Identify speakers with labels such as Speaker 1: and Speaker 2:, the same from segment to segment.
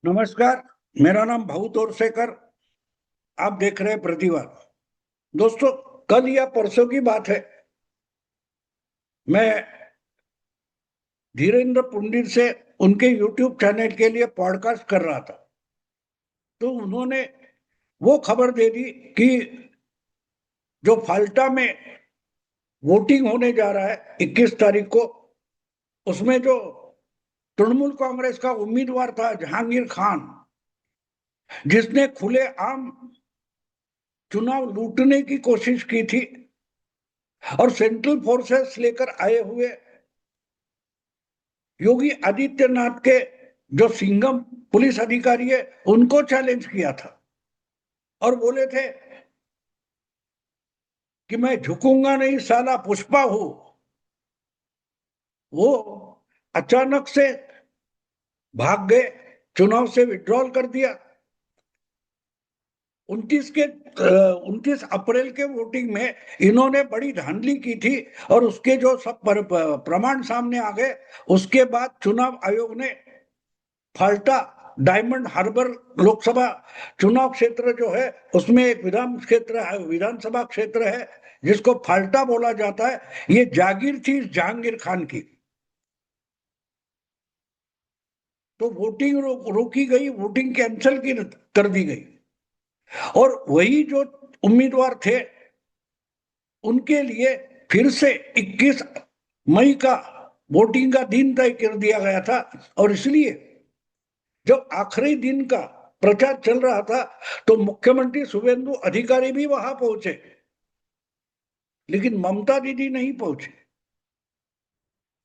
Speaker 1: नमस्कार। मेरा नाम भाऊ तोरसेकर। आप देख रहे हैं प्रतिवाद। दोस्तों, कल या परसों की बात है, मैं धीरेन्द्र पुंडित से उनके यूट्यूब चैनल के लिए पॉडकास्ट कर रहा था, तो उन्होंने वो खबर दे दी कि जो फाल्टा में वोटिंग होने जा रहा है 21 तारीख को, उसमें जो तृणमूल कांग्रेस का उम्मीदवार था जहांगीर खान, जिसने खुलेआम चुनाव लूटने की कोशिश की थी और सेंट्रल फोर्सेस लेकर आए हुए योगी आदित्यनाथ के जो सिंघम पुलिस अधिकारी है उनको चैलेंज किया था और बोले थे कि मैं झुकूंगा नहीं, साला पुष्पा हूं। वो अचानक से भाग गए, चुनाव से विड्रॉल कर दिया। 29 अप्रैल के वोटिंग में इन्होंने बड़ी धांधली की थी और उसके जो सब प्रमाण सामने आ गए, उसके बाद चुनाव आयोग ने फाल्टा डायमंड हार्बर लोकसभा चुनाव क्षेत्र जो है, उसमें एक विधानसभा क्षेत्र है जिसको फाल्टा बोला जाता है। ये जागीर थी जहांगीर खान की, तो वोटिंग रोकी गई, वोटिंग कैंसिल कर दी गई और वही जो उम्मीदवार थे उनके लिए फिर से 21 मई का वोटिंग का दिन तय कर दिया गया था। और इसलिए जब आखिरी दिन का प्रचार चल रहा था तो मुख्यमंत्री शुभेंदु अधिकारी भी वहां पहुंचे, लेकिन ममता दीदी नहीं पहुंचे।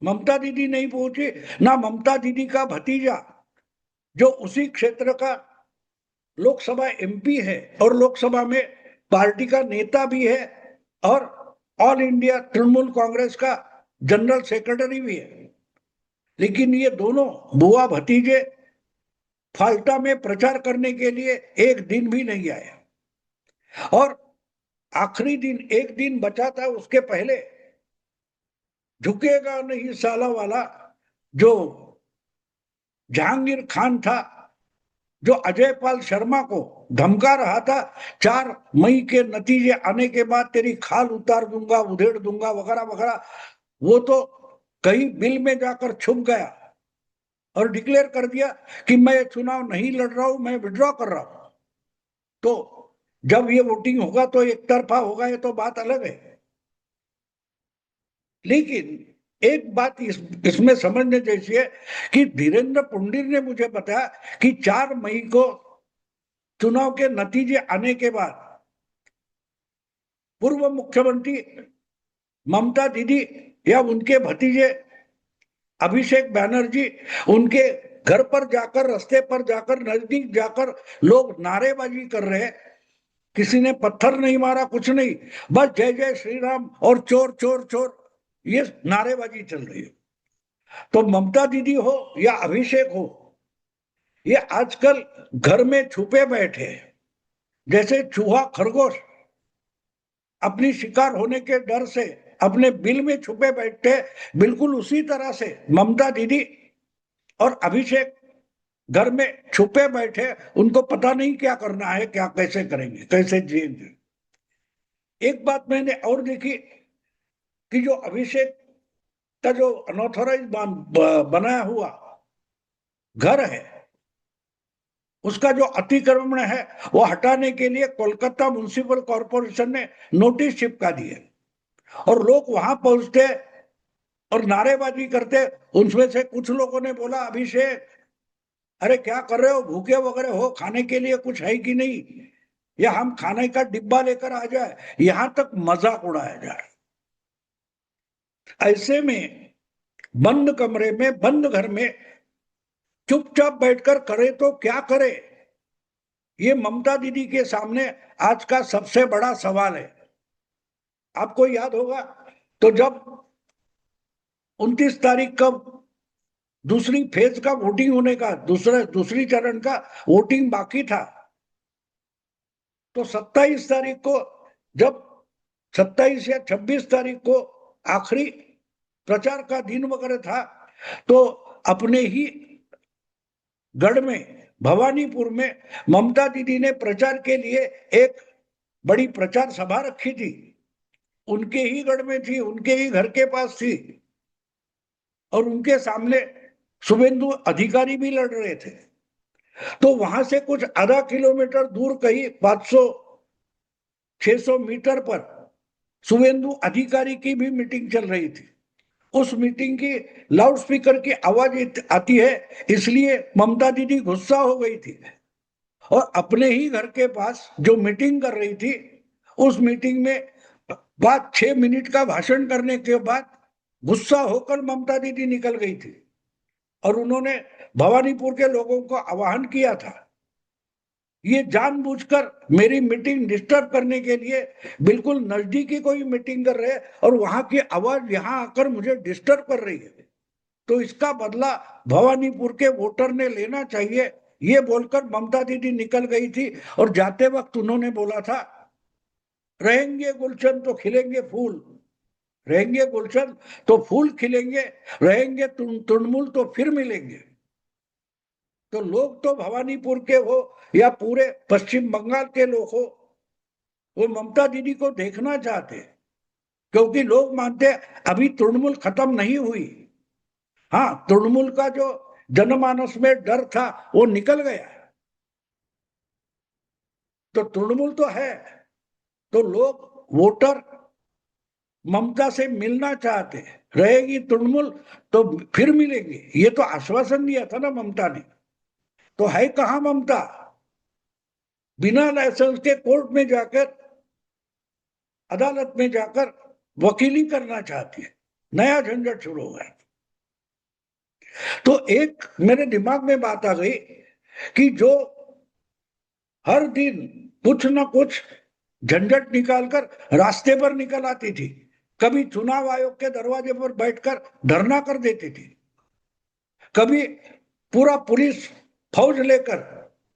Speaker 1: ममता दीदी नहीं पहुंची, ना ममता दीदी का भतीजा जो उसी क्षेत्र का लोकसभा एमपी है और लोकसभा में पार्टी का नेता भी है और ऑल इंडिया तृणमूल कांग्रेस का जनरल सेक्रेटरी भी है, लेकिन ये दोनों बुआ भतीजे फाल्टा में प्रचार करने के लिए एक दिन भी नहीं आए। और आखिरी दिन, एक दिन बचा था, उसके पहले झुकेगा नहीं साला वाला जो जहांगीर खान था, जो अजय पाल शर्मा को धमका रहा था 4 मई के नतीजे आने के बाद तेरी खाल उतार दूंगा, उधेड़ दूंगा, वगैरह वगैरह, वो तो कहीं बिल में जाकर छुप गया और डिक्लेयर कर दिया कि मैं चुनाव नहीं लड़ रहा हूं, मैं विड्रॉ कर रहा हूं। तो जब ये वोटिंग होगा तो एक तरफा होगा, ये तो बात अलग है। लेकिन एक बात इसमें समझने जैसी है कि धीरेन्द्र पुंडित ने मुझे बताया कि 4 मई को चुनाव के नतीजे आने के बाद पूर्व मुख्यमंत्री ममता दीदी या उनके भतीजे अभिषेक बैनर्जी उनके घर पर जाकर, रास्ते पर जाकर, नजदीक जाकर लोग नारेबाजी कर रहे हैं। किसी ने पत्थर नहीं मारा, कुछ नहीं, बस जय जय श्री राम और चोर चोर चोर, ये नारेबाजी चल रही है। तो ममता दीदी हो या अभिषेक हो, ये आजकल घर में छुपे बैठे हैं, जैसे चूहा खरगोश अपनी शिकार होने के डर से अपने बिल में छुपे बैठे, बिल्कुल उसी तरह से ममता दीदी और अभिषेक घर में छुपे बैठे। उनको पता नहीं क्या करना है, क्या कैसे करेंगे, कैसे जिएंगे। एक बात मैंने और देखी कि जो अभिषेक का जो अनऑथोराइज बनाया हुआ घर है, उसका जो अतिक्रमण है वो हटाने के लिए कोलकाता म्युनिसिपल कॉर्पोरेशन ने नोटिस चिपका दिए और लोग वहां पहुंचते और नारेबाजी करते। उनमें से कुछ लोगों ने बोला, अभिषेक अरे क्या कर रहे हो, भूखे वगैरह हो, खाने के लिए कुछ है कि नहीं, या हम खाने का डिब्बा लेकर आ जाए, यहां तक मजाक उड़ाया जाए। ऐसे में बंद कमरे में, बंद घर में चुपचाप बैठकर करे तो क्या करे, ये ममता दीदी के सामने आज का सबसे बड़ा सवाल है। आपको याद होगा तो जब 29 तारीख का दूसरी फेज का वोटिंग होने का, दूसरी चरण का वोटिंग बाकी था, तो 27 तारीख को, जब 27 या 26 तारीख को आखिरी प्रचार का दिन वगैरह था, तो अपने ही गढ़ में भवानीपुर में ममता दीदी ने प्रचार के लिए एक बड़ी प्रचार सभा रखी थी, उनके ही गढ़ में थी, उनके ही घर के पास थी, और उनके सामने शुभेंदु अधिकारी भी लड़ रहे थे। तो वहां से कुछ आधा किलोमीटर दूर कहीं 500 600 मीटर पर शुभेंदु अधिकारी की भी मीटिंग चल रही थी। उस मीटिंग की लाउडस्पीकर की आवाज आती है, इसलिए ममता दीदी गुस्सा हो गई थी और अपने ही घर के पास जो मीटिंग कर रही थी, उस मीटिंग में बात 6 मिनट का भाषण करने के बाद गुस्सा होकर ममता दीदी निकल गई थी और उन्होंने भवानीपुर के लोगों को आह्वान किया था, ये जानबूझकर मेरी मीटिंग डिस्टर्ब करने के लिए बिल्कुल नजदीकी कोई मीटिंग कर रहे हैं और वहां की आवाज यहां आकर मुझे डिस्टर्ब कर रही है, तो इसका बदला भवानीपुर के वोटर ने लेना चाहिए। ये बोलकर ममता दीदी निकल गई थी और जाते वक्त उन्होंने बोला था, रहेंगे गुलशन तो खिलेंगे फूल, रहेंगे गुलशन तो फूल खिलेंगे, रहेंगे तुणमुल तो फिर मिलेंगे। तो लोग तो भवानीपुर के हो या पूरे पश्चिम बंगाल के लोग हो, वो ममता दीदी को देखना चाहते, क्योंकि लोग मानते अभी तृणमूल खत्म नहीं हुई। हाँ, तृणमूल का जो जनमानस में डर था वो निकल गया, तो तृणमूल तो है, तो लोग वोटर ममता से मिलना चाहते, रहेगी तृणमूल तो फिर मिलेंगे, ये तो आश्वासन दिया था ना ममता ने। तो है कहां ममता? बिना लाइसेंस के कोर्ट में जाकर, अदालत में जाकर वकीली करना चाहती है, नया झंझट शुरू हो गया। तो एक मेरे दिमाग में बात आ गई कि जो हर दिन कुछ ना कुछ झंझट निकालकर रास्ते पर निकल आती थी, कभी चुनाव आयोग के दरवाजे पर बैठकर धरना कर देती थी, कभी पूरा पुलिस फौज लेकर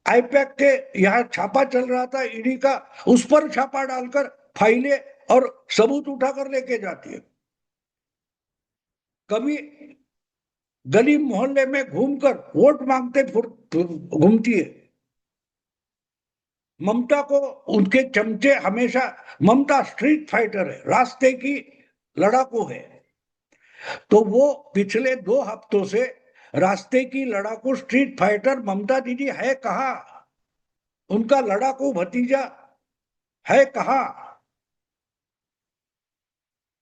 Speaker 1: आईपैक के यहाँ छापा चल रहा था ईडी का, उस पर छापा डालकर फाइलें और सबूत उठाकर लेके जाती है, कभी गली मोहल्ले में घूमकर वोट मांगते घूमती है। ममता को उनके चमचे हमेशा, ममता स्ट्रीट फाइटर है, रास्ते की लड़ाकू है, तो वो पिछले 2 हफ्तों से रास्ते की लड़ाकू स्ट्रीट फाइटर ममता दीदी है कहाँ? उनका लड़ाकू भतीजा है कहाँ?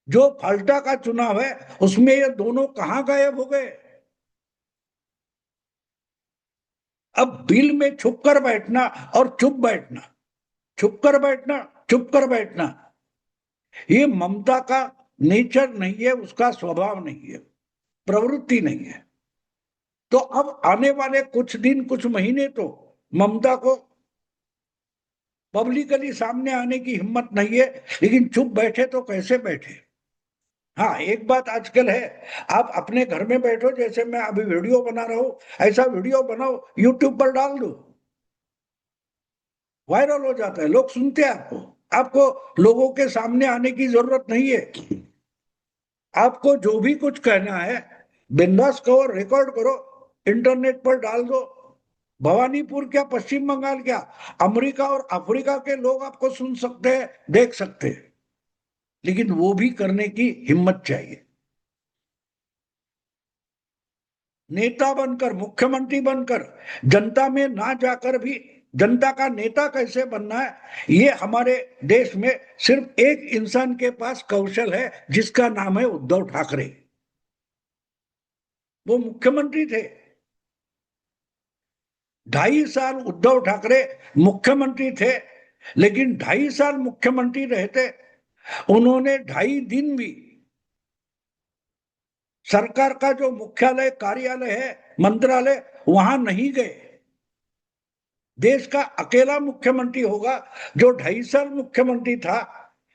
Speaker 1: जो फाल्टा का चुनाव है उसमें ये दोनों कहाँ गायब हो गए? अब बिल में छुप कर बैठना और चुप बैठना, छुप कर बैठना, चुप कर बैठना, ये ममता का नेचर नहीं है, उसका स्वभाव नहीं है, प्रवृत्ति नहीं है। तो अब आने वाले कुछ दिन, कुछ महीने तो ममता को पब्लिकली सामने आने की हिम्मत नहीं है, लेकिन चुप बैठे तो कैसे बैठे? हाँ, एक बात आजकल है, आप अपने घर में बैठो, जैसे मैं अभी वीडियो बना रहा हूं ऐसा वीडियो बनाओ, यूट्यूब पर डाल दो, वायरल हो जाता है, लोग सुनते हैं आपको, आपको लोगों के सामने आने की जरूरत नहीं है। आपको जो भी कुछ कहना है बिंदास करो, रिकॉर्ड करो, इंटरनेट पर डाल दो। भवानीपुर क्या, पश्चिम बंगाल क्या, अमेरिका और अफ्रीका के लोग आपको सुन सकते हैं, देख सकते हैं, लेकिन वो भी करने की हिम्मत चाहिए। नेता बनकर, मुख्यमंत्री बनकर जनता में ना जाकर भी जनता का नेता कैसे बनना है, ये हमारे देश में सिर्फ एक इंसान के पास कौशल है, जिसका नाम है उद्धव ठाकरे। वो मुख्यमंत्री थे, 2.5 साल उद्धव ठाकरे मुख्यमंत्री थे, लेकिन 2.5 साल मुख्यमंत्री रहते उन्होंने 2.5 दिन भी सरकार का जो मुख्यालय, कार्यालय है, मंत्रालय, वहां नहीं गए। देश का अकेला मुख्यमंत्री होगा जो 2.5 साल मुख्यमंत्री था,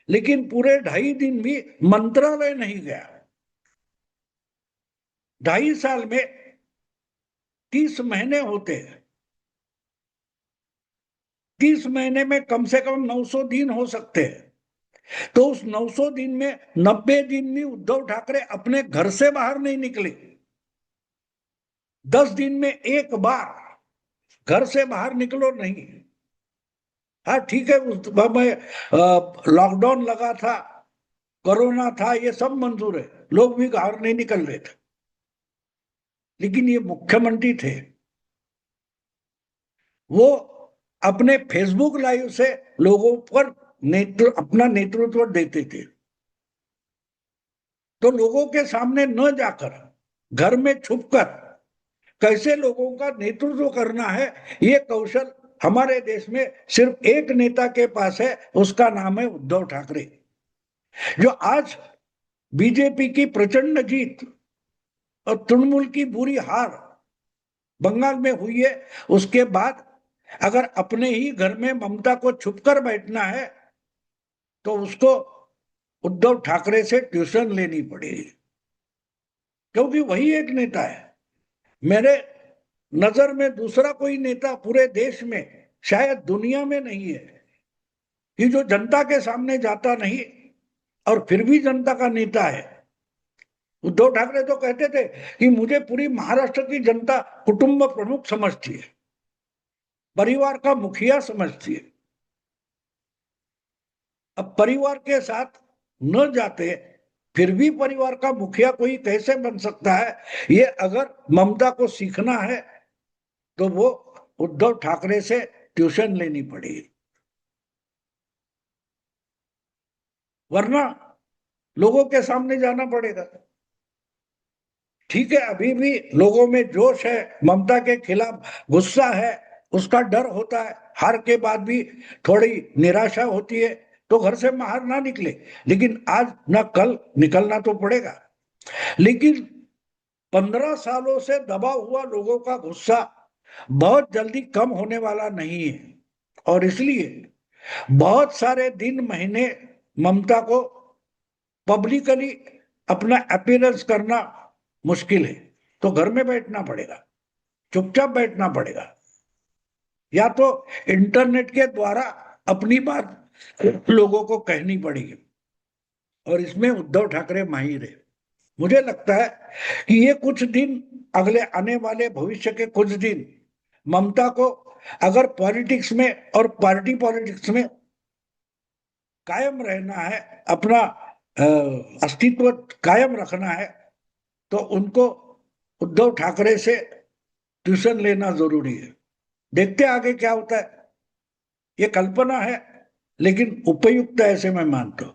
Speaker 1: लेकिन पूरे 2.5 दिन भी मंत्रालय नहीं गया। 2.5 साल में 30 महीने होते हैं, 30 महीने में कम से कम 900 दिन हो सकते हैं, तो उस 900 दिन में 90 दिन में उद्धव ठाकरे अपने घर से बाहर नहीं निकले। 10 दिन में एक बार घर से बाहर निकलो नहीं। हाँ ठीक है, उस में लॉकडाउन लगा था, कोरोना था, ये सब मंजूर है, लोग भी बाहर नहीं निकल रहे थे, लेकिन ये मुख्यमंत्री थे, वो अपने फेसबुक लाइव से लोगों पर अपना नेतृत्व देते थे। तो लोगों के सामने न जाकर, घर में छुपकर कैसे लोगों का नेतृत्व करना है, ये कौशल हमारे देश में सिर्फ एक नेता के पास है, उसका नाम है उद्धव ठाकरे। जो आज बीजेपी की प्रचंड जीत और तृणमूल की बुरी हार बंगाल में हुई है, उसके बाद अगर अपने ही घर में ममता को छुपकर बैठना है तो उसको उद्धव ठाकरे से ट्यूशन लेनी पड़ेगी, क्योंकि वही एक नेता है। मेरे नजर में दूसरा कोई नेता पूरे देश में, शायद दुनिया में नहीं है कि जो जनता के सामने जाता नहीं और फिर भी जनता का नेता है। उद्धव ठाकरे तो कहते थे कि मुझे पूरी महाराष्ट्र की जनता कुटुंब प्रमुख समझती है, परिवार का मुखिया समझती है। अब परिवार के साथ न जाते फिर भी परिवार का मुखिया कोई कैसे बन सकता है? ये अगर ममता को सीखना है तो वो उद्धव ठाकरे से ट्यूशन लेनी पड़ेगी, वरना लोगों के सामने जाना पड़ेगा। ठीक है, अभी भी लोगों में जोश है, ममता के खिलाफ गुस्सा है, उसका डर होता है, हार के बाद भी थोड़ी निराशा होती है, तो घर से बाहर ना निकले, लेकिन आज ना कल निकलना तो पड़ेगा। लेकिन 15 सालों से दबा हुआ लोगों का गुस्सा बहुत जल्दी कम होने वाला नहीं है, और इसलिए बहुत सारे दिन महीने ममता को पब्लिकली अपना अपीयरेंस करना मुश्किल है, तो घर में बैठना पड़ेगा, चुपचाप बैठना पड़ेगा, या तो इंटरनेट के द्वारा अपनी बात लोगों को कहनी पड़ेगी, और इसमें उद्धव ठाकरे माहिर है। मुझे लगता है कि ये कुछ दिन, अगले आने वाले भविष्य के कुछ दिन, ममता को अगर पॉलिटिक्स में और पार्टी पॉलिटिक्स में कायम रहना है, अपना अस्तित्व कायम रखना है, तो उनको उद्धव ठाकरे से ट्यूशन लेना जरूरी है। देखते आगे क्या होता है, ये कल्पना है लेकिन उपयुक्त है, ऐसे मैं मानता हूं।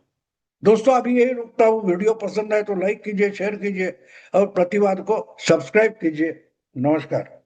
Speaker 1: दोस्तों अभी यही रुकता हूँ, वीडियो पसंद आए तो लाइक कीजिए, शेयर कीजिए और प्रतिवाद को सब्सक्राइब कीजिए। नमस्कार।